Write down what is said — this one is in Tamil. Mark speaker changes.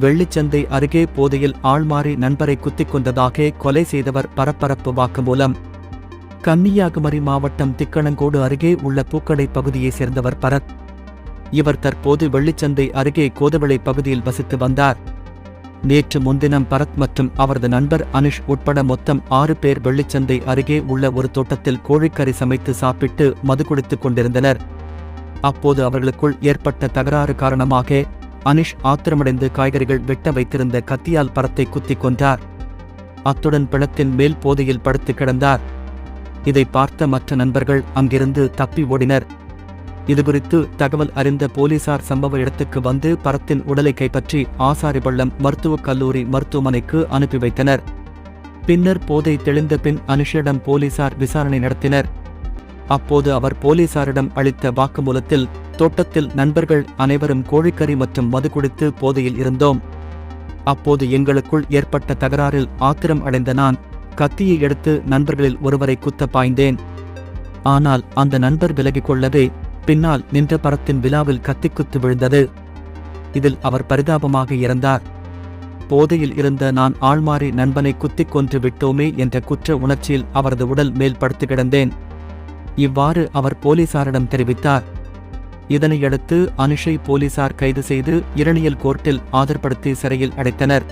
Speaker 1: வெள்ளிச்சந்தை அருகே போதையில் ஆள்மாறி நண்பரை குத்திக் கொண்டதாக கொலை செய்தவர் பரபரப்பு வாக்குமூலம். கன்னியாகுமரி மாவட்டம் திக்கணங்கோடு அருகே உள்ள பூக்கடை பகுதியைச் சேர்ந்தவர் பரத். இவர் தற்போது வெள்ளிச்சந்தை அருகே கோதவிளை பகுதியில் வசித்து வந்தார். நேற்று முன்தினம் பரத் மற்றும் அவரது நண்பர் அனுஷ் உட்பட மொத்தம் 6 பேர் வெள்ளிச்சந்தை அருகே உள்ள ஒரு தோட்டத்தில் கோழிக்கறி சமைத்து சாப்பிட்டு மது குடித்துக் கொண்டிருந்தனர். அப்போது அவர்களுக்குள் ஏற்பட்ட தகராறு காரணமாக அனுஷ் ஆத்திரமடைந்து காய்கறிகள் வெட்ட வைத்திருந்த கத்தியால் பரத்தை குத்திக் கொன்றார். அத்துடன் பிணத்தின் மேல் போதையில் படுத்து கிடந்தார். இதை பார்த்த மற்ற நண்பர்கள் அங்கிருந்து தப்பி ஓடினர். இதுகுறித்து தகவல் அறிந்த போலீசார் சம்பவ இடத்துக்கு வந்து பரத்தின் உடலை கைப்பற்றி ஆசாரிபள்ளம் மருத்துவக் கல்லூரி மருத்துவமனைக்கு அனுப்பி வைத்தனர். பின்னர் போதை தெளிந்த பின் அனுஷிடம் போலீசார் விசாரணை நடத்தினர். அப்போது அவர் போலீசாரிடம் அளித்த வாக்குமூலத்தில், தோட்டத்தில் நண்பர்கள் அனைவரும் கோழிக்கறி மற்றும் மது குடித்து போதையில் இருந்தோம். அப்போது எங்களுக்குள் ஏற்பட்ட தகராறில் ஆத்திரம் அடைந்த நான் கத்தியை எடுத்து நண்பர்களில் ஒருவரை குத்த பாய்ந்தேன். ஆனால் அந்த நண்பர் விலகிக் கொள்ளவே பின்னால் நின்ற பரத்தின் விழாவில் கத்திக்குத்து விழுந்தது. இதில் அவர் பரிதாபமாக இறந்தார். போதையில் இருந்த நான் ஆள்மாறி நண்பனை குத்திக் கொன்று விட்டோமே என்ற குற்ற உணர்ச்சியில் அவரது உடல் மேல் படுத்து கிடந்தேன். இவ்வாறு அவர் போலீசாரிடம் தெரிவித்தார். இதனையடுத்து அனுஷை போலீசார் கைது செய்து இரணியல் கோர்ட்டில் ஆஜர்படுத்தி சிறையில் அடைத்தனர்.